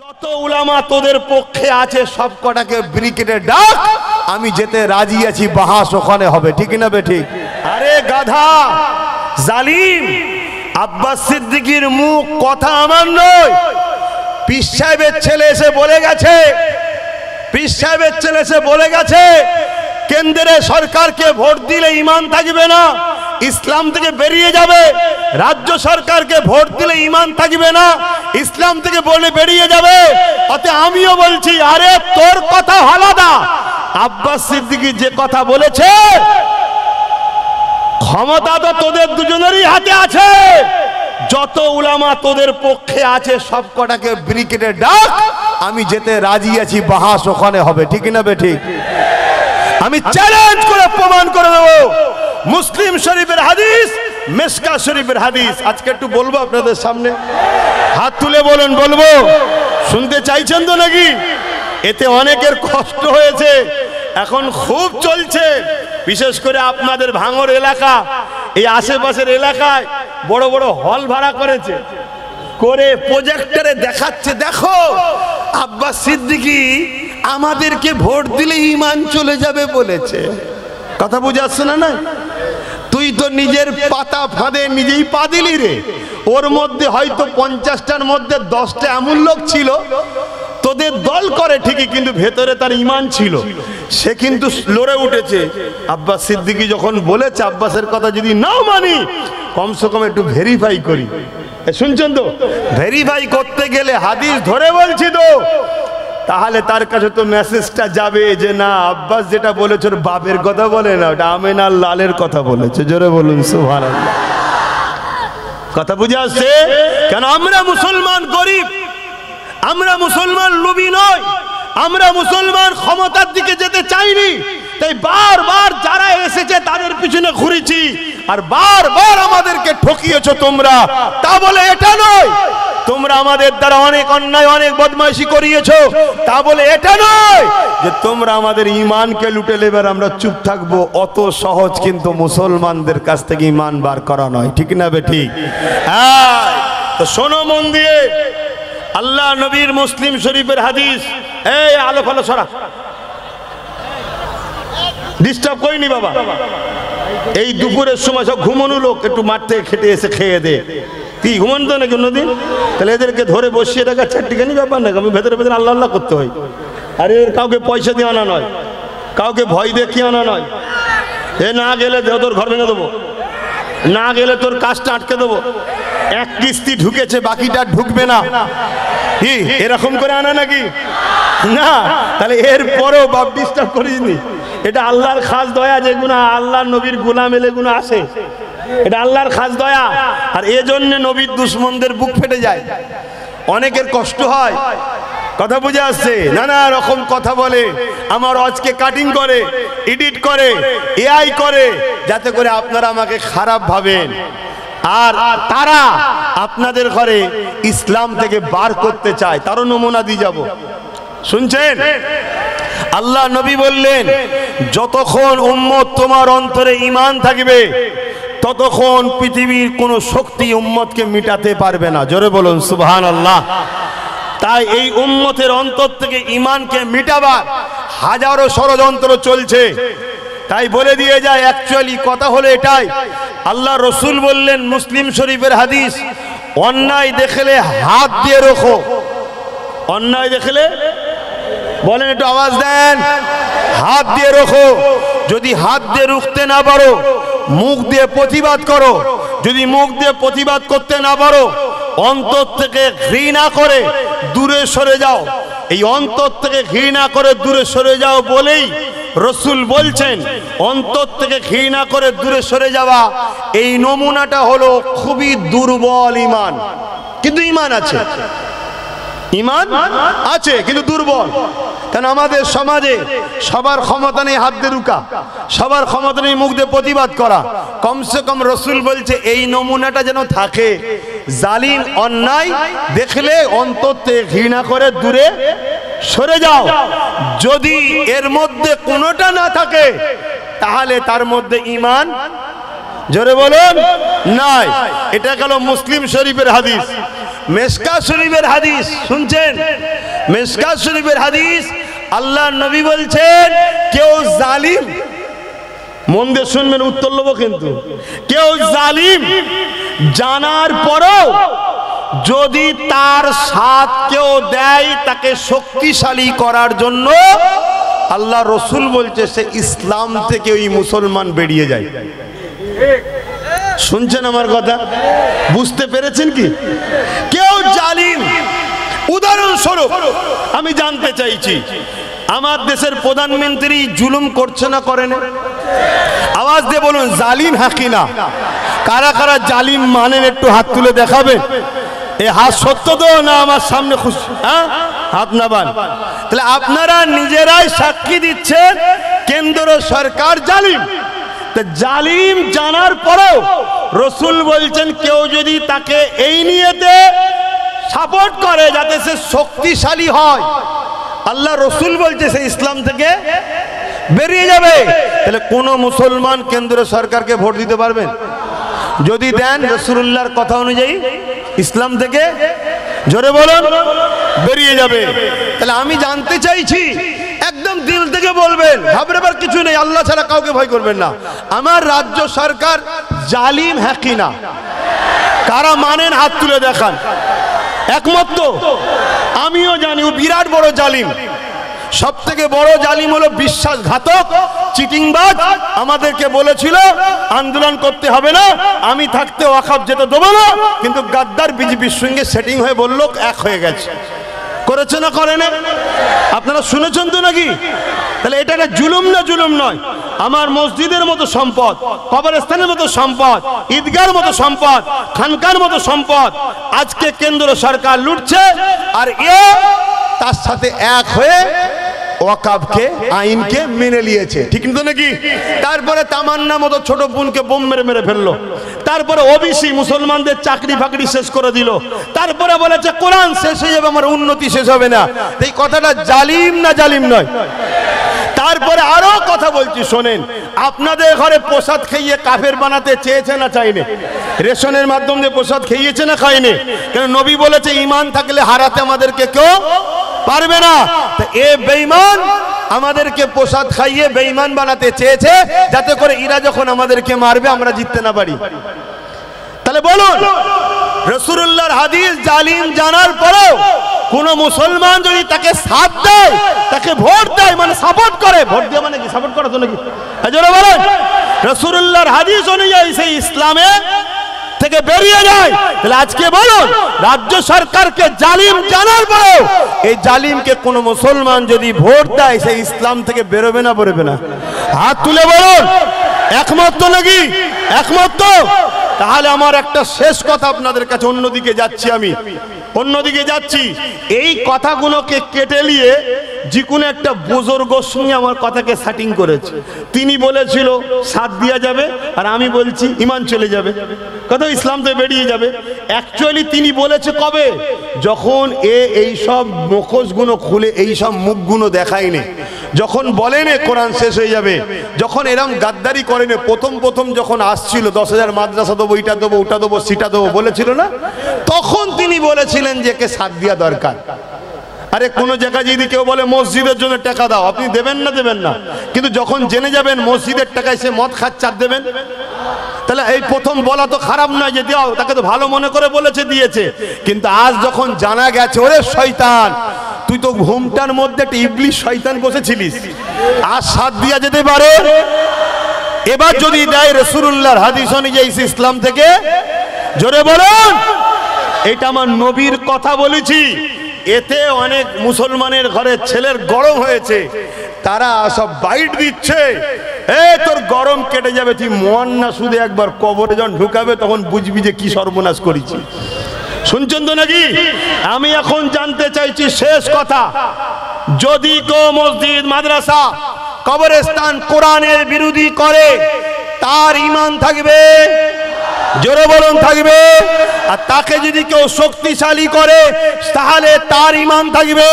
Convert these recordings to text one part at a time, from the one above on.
যত উলামা তোদের পক্ষে আছে সব কটাকে ব্রিকেটে ডাক, আমি যেতে রাজি আছি, বাহাস ওখানে হবে, ঠিক না বেঠিক? আরে গাধা জালিম, আব্বাস সিদ্দিকীর মুখ কথা আমার নয়, পীর সাহেবের ছেলে এসে বলে গেছে, পীর সাহেবের ছেলে এসে বলে গেছে কেন্দ্রে সরকারকে ভোট দিলে ঈমান থাকবে না, ইসলাম থেকে বেরিয়ে যাবে। রাজ্য সরকারকে ভোট দিলে ঈমান থাকবে না, ইসলাম থেকে বলে বেরিয়ে যাবে। অতে আমিও বলছি, আরে তোর কথা আলাদা, আব্বাস সিদ্দিকী যে কথা বলেছে ক্ষমতা তো তোদের দুজনেরই হাতে আছে। যত উলামা তোদের পক্ষে আছে সব কটাকে ব্রিকেটে ডাক, আমি যেতে রাজি আছি, বাহাস ওখানে হবে, ঠিক না বেঠিক? আমি চ্যালেঞ্জ করে প্রমাণ করে দেব, মুসলিম শরীফের হাদিস, মিশকাত শরীফের হাদিস আজকে একটু বলবো আপনাদের সামনে। হাত তুলে বলুন, বলবো? শুনতে চাইছেন তো নাকি? এতে অনেকের কষ্ট হয়েছে, এখন খুব চলছে, বিশেষ করে আপনাদের ভাঙড় এলাকা, এই আশেপাশের এলাকায় বড় বড় হল ভাড়া করেছে, করে প্রজেক্টরে দেখাচ্ছে, দেখো আব্বাস সিদ্দিকী আমাদেরকে ভোট দিলে ঈমান চলে যাবে বলেছে। কথা বুঝে আসছে না? না, তুই তো নিজের পাতা ফাঁদে নিজেই পা দিলি রে। ওর মধ্যে হয়তো 50টার মধ্যে 10টা এমন লোক ছিল তোদের দল করে ঠিকই, কিন্তু ভেতরে তার ঈমান ছিল, সে কিন্তু লড়ে উঠেছে। আব্বাস সিদ্দিকী যখন বলেছে আব্বাসের কথা যদি নাও মানি, কমসে কম একটু ভেরিফাই করি। শুনছেন তো? ভেরিফাই করতে গেলে হাদিস ধরে বলছি তো, তাহলে তার কাছে তো মেসেজটা যাবে যে না, আব্বাস যেটা বলেছে ওর বাপের কথা বলে না, ওটা আমেনার লালের কথা বলেছে। জোরে বলুন সুবহানাল্লাহ। কথা বুঝে আসছে? কেন আমরা মুসলমান গরিব, আমরা মুসলমান লোভী নয়, আমরা মুসলমান ক্ষমতার দিকে যেতে চাইনি, তাই বারবার যারা এসেছে তাদের পিছনে ঘুরেছি, আর বারবার আমাদেরকে ঠকিয়েছো তোমরা। তা বলে এটা নয় তোমরা আমাদের দ্বারা অনেক অন্যায় অনেক বদমাইশি করিয়েছো, তা বলে এটা নয় যে তোমরা আমাদের ঈমানকে লুটে নেবে আর আমরা চুপ থাকবো। অত সহজ কিন্তু মুসলমানদের কাছ থেকে ঈমান বার করা নয়, ঠিক না বেঠিক? হ্যাঁ, তো শোনো মন দিয়ে, আল্লাহ নবীর মুসলিম শরীফের হাদিস। এই আলো ফালো সরা, ডিস্টার্ব করিনি বাবা, এই দুপুরের সময় সব ঘুমানো লোক, একটু মাঠ থেকে খেটে এসে খেয়ে দে। কি ঘুমান তো নাকি অন্যদিন? তাহলে এদেরকে ধরে বসিয়ে রাখা চারটিখানি ব্যাপার নাকি? আমি ভেতরে ভেতরে আল্লাহ আল্লাহ করতে হয়। আরে কাউকে পয়সা দিয়ে আনা নয়, কাউকে ভয় দেখিয়ে আনা নয়। এ না গেলে তোর ঘর ভেঙে দেবো, না গেলে তোর কাজটা আটকে দেবো, এক কিস্তি ঢুকেছে বাকিটা ঢুকবে না, কি এরকম করে আনা নাকি? না, তাহলে এর পরেও বাপ ডিস্টার্ব করিসনি। এটা আল্লাহর খাস দয়া, যেগুলো আল্লাহর নবীর গোলাম এলে গুলো আসে, এটা আল্লাহর খাস দয়া। আর এজন্য নবীর দুশমনদের বুক ফেটে যায়, অনেকের কষ্ট হয়। কথা বুঝে আসছে? নানা রকম কথা বলে, আমার আজকে কাটিং করে, এডিট করে, এআই করে, যাতে করে আপনারা আমাকে খারাপ ভাবেন, আর তারা আপনাদের ঘরে ইসলাম থেকে বার করতে চায়। তারও নমুনা দিয়ে যাব, শুনছেন? আল্লাহ নবী বললেন, যতক্ষণ উম্মত তোমার অন্তরে ঈমান থাকবে ততক্ষণ পৃথিবীর কোনো শক্তি উম্মতকে মিটাতে পারবে না। জোরে বলুন সুবহানাল্লাহ। তাই এই উম্মতের অন্তর থেকে ঈমানকে মিটাবার হাজারো ষড়যন্ত্র চলছে। তাই বলে দিয়ে যায়, অ্যাকচুয়ালি কথা হলো এটাই। আল্লাহ রসুল বললেন, মুসলিম শরীফের হাদিস, অন্যায় দেখলে হাত দিয়ে রোখো। অন্যায় দেখলে বলেন, একটু আওয়াজ দেন, হাত দিয়ে রোখো। যদি হাত দিয়ে রুখতে না পারো, মুখ দিয়ে প্রতিবাদ করো। যদি মুখ দিয়ে প্রতিবাদ করতে না পারো, অন্তর থেকে ঘৃণা করে দূরে সরে যাও। এই অন্তর থেকে ঘৃণা করে দূরে সরে যাও বলেই রসুল বলছেন, অন্তর থেকে ঘৃণা করে দূরে সরে যাওয়া, এই নমুনাটা হলো খুবই দুর্বল ঈমান। কিন্তু ঈমান আছে, ঈমান আছে কিন্তু দুর্বল। কারণ আমাদের সমাজে সবার ক্ষমতা নেই হাত দিয়ে রুকা, সবার ক্ষমতা নেই মুখ দিয়ে প্রতিবাদ করা। কমসে কম রসুল বলছে এই নমুনাটা যেন থাকে। জালিম অন্যায় দেখলে অন্তর থেকে ঘৃণা করে দূরে সরে যাও। যদি এর মধ্যে কোনোটা না থাকে, তাহলে তার মধ্যে ঈমান, জোরে বলুন, নাই। এটা গেল মুসলিম শরীফের হাদিস। মিশকাত শরীফের হাদিস শুনছেন? মিশকাত শরীফের হাদিস, আল্লাহর নবী বলছেন কেউ জালিম, মন দিয়ে শুনবেন, উত্তর নেব কিন্তু, কেউ জালিম জানার পরও যদি তার সাথ কেউ দেয় তাকে শক্তিশালী করার জন্য, আল্লাহ রসুল বলছে সে ইসলাম থেকে ওই মুসলমান বেরিয়ে যায়। শুনছেন আমার কথা? বুঝতে পেরেছেন কি? কেউ জালিম, উদাহরণস্বরূপ আমি জানতে চাইছি, আমার দেশের প্রধানমন্ত্রী জুলুম করছে না করে না? আওয়াজ দিয়ে বলুন জালিম হ্যাঁ কি না? কারা কারা জালিম মানেন একটু হাত তুলে দেখাবেন। এই হাত সত্য তো না আমার সামনে খুশি? হ্যাঁ, হাত নামান। তাহলে আপনারা নিজেরাই সাক্ষী দিচ্ছেন কেন্দ্র সরকার জালিম। জালিম জানার পরেও রসুল বলছেন কেউ যদি তাকে এই নিয়েতে সাপোর্ট করে যাতে সে শক্তিশালী হয়, আল্লাহ রসুল বলছে সে ইসলাম থেকে বেরিয়ে যাবে। তাহলে কোন মুসলমান কেন্দ্র সরকারকে ভোট দিতে পারবেন? যদি দেন রাসূলুল্লাহর কথা অনুযায়ী ইসলাম থেকে, জোরে বলুন, বেরিয়ে যাবে। তাহলে আমি জানতে চাইছি, একদম দিল থেকে বলবেন, ঘাবড়াবার কিছু নেই, আল্লাহ ছাড়া কাউকে ভয় করবেন না। আমার রাজ্য সরকার জালিম হ্যাঁ কি না? কারা মানেন হাত তুলে দেখান। একমত তো? আমিও জানি ও বিরাট বড় জালিম। সব থেকে বড় জালিম হলো বিশ্বাসঘাতক, চিটিংবাজ। আমাদেরকে বলেছিল আন্দোলন করতে হবে না, আমি থাকতে ওয়াকফ যেতে দেবো না, কিন্তু গাদ্দার বিজেপির সঙ্গে সেটিং হয়ে বলল এক হয়ে গেছে। করেছে না করে না? আপনারা শুনেছেন তো নাকি? তাহলে এটা একটা জুলুম না জুলুম নয়? আমার মসজিদের মতো সম্পদ, কবরস্থানের মতো সম্পদ, ঈদগার মতো সম্পদ, খানকার মতো সম্পদ আজকে কেন্দ্র সরকার লুটছে, আর এ তার সাথে এক হয়ে ওয়াকফকে, আইনকে মেনে নিয়েছে। ঠিক তো নাকি? তারপরে তামান্না মতো ছোট বোনকে বোম মেরে মেরে ফেললো। তারপরে ওবিসি মুসলমানদের চাকরি ফাকরি শেষ করে দিল। তারপরে বলেছে কোরআন শেষ হয়ে যাবে, আমার উন্নতি শেষ হবে না। এই কথাটা জালিম না জালিম নয়? তারপরে আরো কথা বলছি শোনেন, আপনাদের ঘরে প্রসাদ খাইয়ে কাফের বানাতে চেয়েছে না চাইনে? রেশনের মাধ্যমে প্রসাদ খাইয়েছে না খায়নি? কেন নবী বলেছে ঈমান থাকলে হারাতে আমাদেরকে কেউ পারবে না। তো এ বেঈমান আমাদেরকে প্রসাদ খাইয়ে বেঈমান বানাতে চেয়েছে, যাতে করে এরা যখন আমাদেরকে মারবে আমরা জিততে না পারি। তাহলে বলুন, রাসূলুল্লাহর হাদিস জালিম জানার পরেও কোন মুসলমান যদি তাকে সাথ দেয়, তাকে ভোট দেয়, মানে সাপোর্ট করে, ভোট দেওয়া মানে কি? সাপোর্ট করা তো নাকি? জোরে বলেন। রাসূলুল্লাহর হাদিস অনুযায়ী সেই ইসলামে থেকে বেরিয়ে যায়। তাহলে আজকে বলুন, রাজ্য সরকারকে জালিম জানার পরেও এই জালিমকে কোন মুসলমান যদি ভোট দেয়, সেই ইসলাম থেকে বেরোবে না বেরোবে না? হাত তুলে বলুন একমত তো নাকি? একমত তো? তাহলে আমার একটা শেষ কথা আপনাদের কাছে, অন্যদিকে যাচ্ছি, আমি অন্যদিকে যাচ্ছি। এই কথাগুলোকে কেটে নিয়ে যে কোনো একটা বুজুর্গর সঙ্গে আমার কথাকে সেটিং করেছে। তিনি বলেছিল সাথ দেওয়া যাবে, আর আমি বলছি ঈমান চলে যাবে, কথা ইসলাম থেকে বেরিয়ে যাবে। অ্যাকচুয়ালি তিনি বলেছে কবে? যখন এই সব মুখোশগুলো খুলে এই সব মুখগুলো দেখায়নি, যখন বলেন কোরআন শেষ হয়ে যাবে, যখন এরকম গাদ্দারি করেনি, প্রথম প্রথম যখন আসছিল 10,000 মাদ্রাসা দেবো, এটা দেবো, ওটা দেবো, সেটা দেবো বলেছিল না, তখন তিনি বলেছিলেন যে কে সাথ দেওয়া দরকার। আরে কোন জায়গায় যদি কেউ বলে মসজিদের জন্য টাকা দাও, আপনি দেবেন না? দেবেন না। কিন্তু যখন জেনে যাবেন মসজিদের টাকায় সে মদ খাচ্ছে, আর দেবেন? তাহলে এই প্রথম বলা তো খারাপ নয় যে দাও, তাকে তো ভালো মনে করে বলেছে, দিয়েছে। কিন্তু আজ যখন জানা গেছে, ওরে শয়তান, তুই তো ঘুমটার মধ্যে একটা ইবলিশ শয়তান বসেছিলিস, আজ সাথ দিয়া যেতে পারে। এবার যদি দেয় রাসূলুল্লাহর হাদিস অনুযায়ী ইসলাম থেকে, জোরে বলুন। এটা আমার নবীর কথা বলেছি। এতে অনেক মুসলমানের ঘরে ছেলের গরম হয়েছে, তারা সব বাইট দিচ্ছে, তোর গরম কেটে যাবে, তুই মোয়ান্না সুদে একবার কবরে যখন ঢুকাবে তখন বুঝবি যে কি সর্বনাশ করেছি। শুনছেন তো নাকি? আমি এখন জানতে চাইছি শেষ কথা, যদি কেউ মসজিদ, মাদ্রাসা, কবরস্থান কোরআনের বিরোধী করে, তার ঈমান থাকবে, জোরে বলুন থাকবে। আর তাকে যদি কেউ শক্তিশালী করে, তাহলে তার ঈমান থাকবে।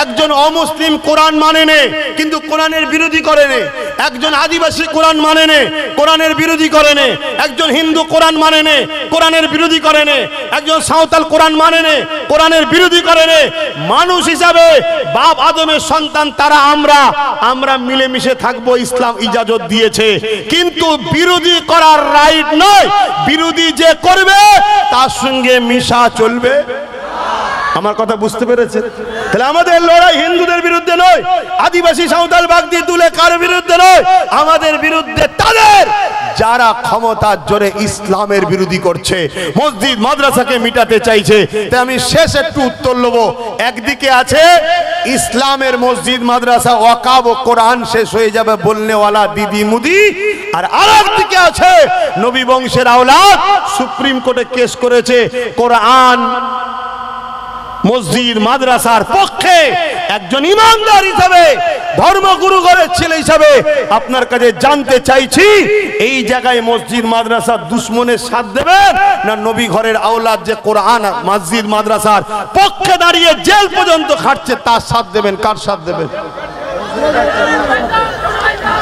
একজন অমুসলিম কোরআন মানে নে কিন্তু কোরআনের বিরোধী করে নে, একজন আদিবাসী কোরআন মানে নে কোরআনের বিরোধী করে নে, একজন হিন্দু কোরআন মানে নে কোরআনের বিরোধী করে নে, একজন সাঁওতাল কোরআন মানে নে কোরআনের বিরোধী করে নে। মানুষ হিসাবে বাপ আদমের সন্তান তারা আমরা মিলেমিশে থাকবো, ইসলাম ইজাজত দিয়েছে, কিন্তু বিরোধী করার রাইট নয়। বিরোধী যে করবে তার সঙ্গে মিশা চলবে। আমার কথা বুঝতে পেরেছে? তাহলে আমাদের লড়াই হিন্দুদের বিরুদ্ধে নয়, আদিবাসী সাঁওতাল বাগদি তুলে কার বিরুদ্ধে নয়, আমাদের বিরুদ্ধে তাদের যারা ক্ষমতার জোরে ইসলামের বিরোধী করছে, মসজিদ মাদ্রাসাকে মিটাতে চাইছে। তাই আমি শেষ একটু উত্তর নেব। একদিকে আছে ইসলামের মসজিদ মাদ্রাসা ওয়াকাব ও কোরআন শেষ হয়ে যাবে বলনেওয়ালা দিদি মুদি, আর আরেকদিকে আছে নবী বংশের আওলাদ সুপ্রিম কোর্টে কেস করেছে কোরআন মসজিদ মাদ্রাসার পক্ষে। একজন ইমানদার হিসাবে ধর্মগুরু ঘরের ছেলে হিসাবে আপনার কাছে জানতে চাইছি, এই জায়গায় মসজিদ মাদ্রাসার দুশ্মনের সাথ দেবেন না নবী ঘরের আওলাদ যে কোরআন মসজিদ মাদ্রাসার পক্ষে দাঁড়িয়ে জেল পর্যন্ত খাটছে তার সাথ দেবেন? কার সাথ দেবেন?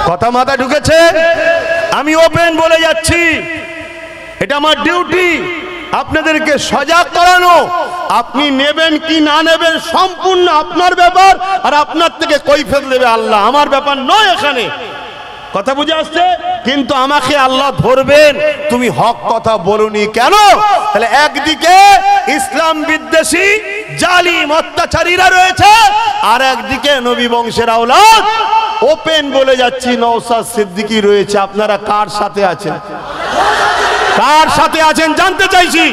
কথা মাথায় ঢুকেছে? আমি ওপেন বলে যাচ্ছি, এটা আমার ডিউটি আপনাদেরকে সজাগ করানো। আপনি নেবেন কি না নেবেন সম্পূর্ণ আপনার ব্যাপার, আর আপনার থেকে কৈফিয়ত দেবে আল্লাহ, আমার ব্যাপার নয় এখানে। কথা বুঝে আসছে? কিন্তু আমাকে আল্লাহ ধরবেন তুমি হক কথা বলুনি কেন। তাহলে একদিকে ইসলাম বিদ্বেষী জালিম অত্যাচারীরা রয়েছে, আর একদিকে নবী বংশের আওলাদ ওপেন বলে যাচ্ছি নওশাদ সিদ্দিকী রয়েছে। আপনারা কার সাথে আছেন? কার সাথে আছেন জানতে চাইছি।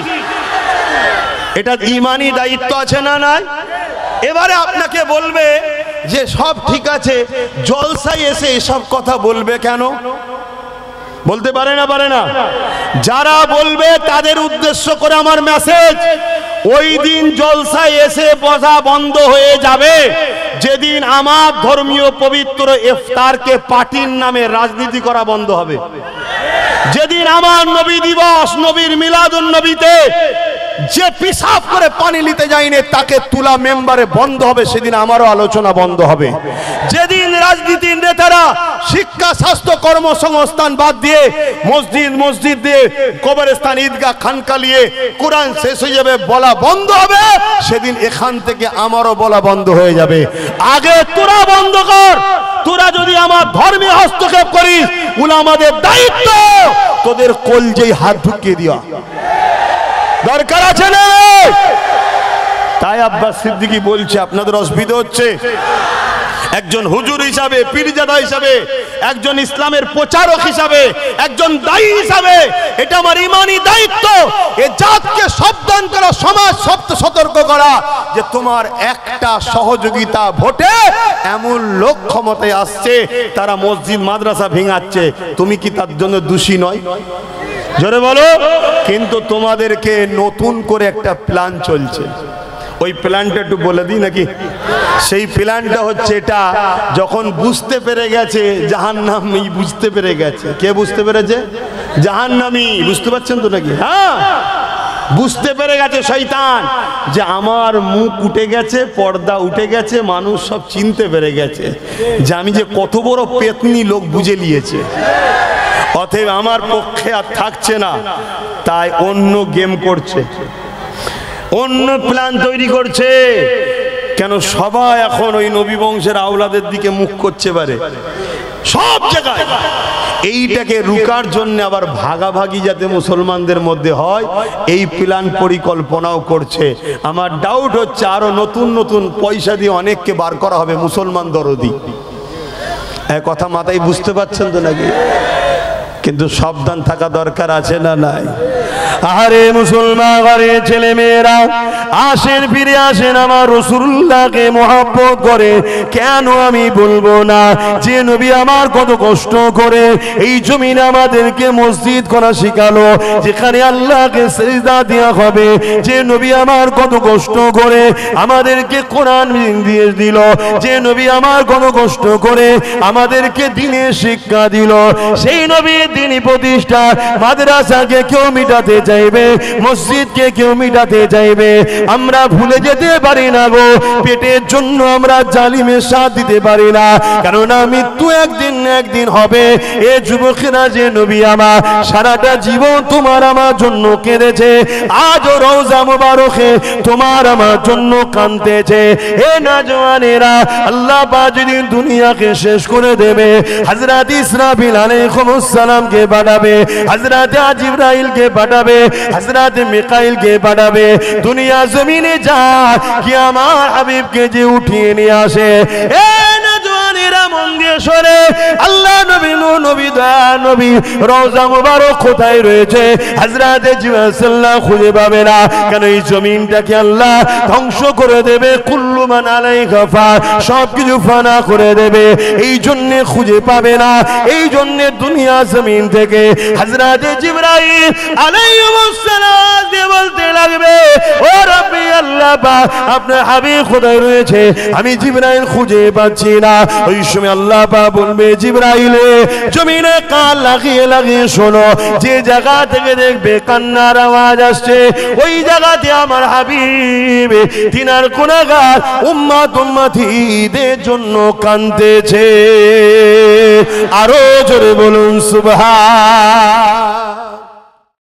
এটা ইমানি দায়িত্ব আছে না নাই? এবারে আপনাকে বলবে যে সব ঠিক আছে, জলসায় এসে এসব কথা বলবে কেন? বলতে পারে না? পারে না? যারা বলবে তাদের উদ্দেশ্য করে আমার মেসেজ, ওই দিন জলসায় এসে বসা বন্ধ হয়ে যাবে যেদিন আমার ধর্মীয় পবিত্র ইফতারকে পার্টির নামে রাজনীতি করা বন্ধ হবে। যেদিন আমার নবী দিবস, নবীর মিলাদুন নবীতে যে পিসাব করে পানি নিতে যায়নি তাকে তুলা মেম্বারে বন্ধ হবে, সেদিন আমারও আলোচনা বন্ধ হবে। যেদিন রাজনীতির নেতারা শিক্ষা স্বাস্থ্য কর্মসংস্থান বাদ দিয়ে মসজিদ দিয়ে কবরস্থান ঈদগাহ খানকা নিয়ে কোরআন শেষ হয়ে যাবে বলা বন্ধ হবে, সেদিন এখান থেকে আমারও বলা বন্ধ হয়ে যাবে। আগে তোরা বন্ধ কর। তোরা যদি আমার ধর্মে হস্তক্ষেপ করিস, উলামাদের দায়িত্ব তোদের কলজেই হাত ঢুকিয়ে দিয়া দরকার আছে না? তাই আব্বাস সিদ্দিকী বলছে আপনাদের অসুবিধা হচ্ছে। একজন হুজুর হিসাবে, পীরজাদা হিসাবে, একজন ইসলামের প্রচারক হিসাবে, একজন দায়ী হিসাবে এটা আমার ইমানি দায়িত্ব এ জাতকে সাবধান করা, সমাজ সতর্ক করা যে তোমার একটা সহযোগিতা ভোটে এমন লোক ক্ষমতায় আসছে তারা মসজিদ মাদ্রাসা ভেঙাচ্ছে, তুমি কি তার জন্য দোষী নয়? জোরে বলো। কিন্তু তোমাদেরকে নতুন করে একটা প্ল্যান চলছে, ওই প্ল্যানটা একটু বলে দিই নাকি? সেই প্ল্যানটা হচ্ছে এটা, যখন বুঝতে পেরে গেছে জাহান্নামী, বুঝতে পেরে গেছে। কে বুঝতে পেরেছে? জাহান্নামী। বুঝতে পারছেন তো নাকি? হ্যাঁ, বুঝতে পেরে গেছে শয়তান যে আমার মুখ উঠে গেছে, পর্দা উঠে গেছে, মানুষ সব চিনতে পেরে গেছে যে আমি যে কত বড় পেতনি, লোক বুঝে নিয়েছে। অতএব আমার পক্ষে আর থাকছে না, তাই অন্য গেম করছে, অন্য প্ল্যান তৈরি করছে। কেন সবাই এখন ওই নবী বংশের আওলাদের দিকে মুখ করছে পারে সব জায়গায়। এইটাকে রুকার জন্য আবার ভাগাভাগি যাতে মুসলমানদের মধ্যে হয় এই প্ল্যান পরিকল্পনাও করছে। আমার ডাউট হচ্ছে আরো নতুন নতুন পয়সা দিয়ে অনেককে বার করা হবে মুসলমান দরদি। কথা মাথায় বুঝতে পারছেন তো নাকি? কিন্তু সাবধান থাকা দরকার আছে না নাই? আরে মুসলমান ঘরের ছেলে মেয়েরা আসেন, ফিরে আসেন, আমার রাসূলুল্লাহকে মহব্বত করে। কেন আমি বলবো না যে নবী আমার কত কষ্ট করে এই জমিনে আমাদেরকে মসজিদ করা শিখালো, যেখানে আল্লাহকে সিজদা দেওয়া হবে। যে নবী আমার কত কষ্ট করে আমাদেরকে কোরআন দিয়ে দিল, যে নবী আমার কত কষ্ট করে আমাদেরকে দ্বীনের শিক্ষা দিল, সেই নবী দিনই প্রতিষ্ঠা, মাদ্রাসাকে কেউ মিটাতে চাইবে, মসজিদকে কেউ মিটাতে চাইবে। আমরা ভুলে যেতে পারি না গো, পেটের জন্য আমরা জালিমের সাথ দিতে পারি না, কেননা মৃত্যু একদিন না একদিন হবে। এ যুবকেরা যে নবী আমার সারাটা জীবন তোমার আমার জন্য কেঁদেছে, আজ রওজা মুবারকে তোমার আমার জন্য কাঁদতেছে। এ নওজওয়ানেরা, আল্লাহ পাক যেদিন দুনিয়াকে শেষ করে দেবে, হযরত ইসরাফিল আলাইহিস সালামকে পাঠাবে, হযরত জিবরাইলকে পাঠাবে, হযরত মিকাইলকে পাঠাবে। দুনিয়া জমিনে যা কি আমার হাবিবকে যে উঠিয়ে নিয়ে আসে। এ নওজওয়ানেরা মন দিয়ে শোনে, আল্লাহ নবী নবী দয়া নবী রওজা মুবারক কোথায় রয়েছে? হযরত জিবরাইল সাল্লাল্লাহু খুঁজে পাবে না, কেন এই জমিনটাকে আল্লাহ ধ্বংস করে দেবে। কুল্লু মান আলাইহা ফান, সবকিছু ফানা করে দেবে, এই জন্য খুঁজে পাবে না। এই জন্য দুনিয়া জমিন থেকে হযরত জিবরাইল আলাইহিস সালাম দিয়ে বলতে লাগবে, ও রব্বি আল্লাহ পাক, আপনার হাবিব কোথায় রয়েছে? আমি জিবরাইল খুঁজে পাচ্ছি না। ওই সময় আল্লাহ পাক বলবে, জিবরাইল জমিনে কান লাগিয়ে লাগিয়ে শোনো, যে জায়গা থেকে দেখবে কান্নার আওয়াজ আসছে, ওই জায়গাতে আমার হাবিব তিনার গুনাহগার উম্মত উম্মতীদের জন্য কাঁদতেছে। আরো জোরে বলুন সুবহান।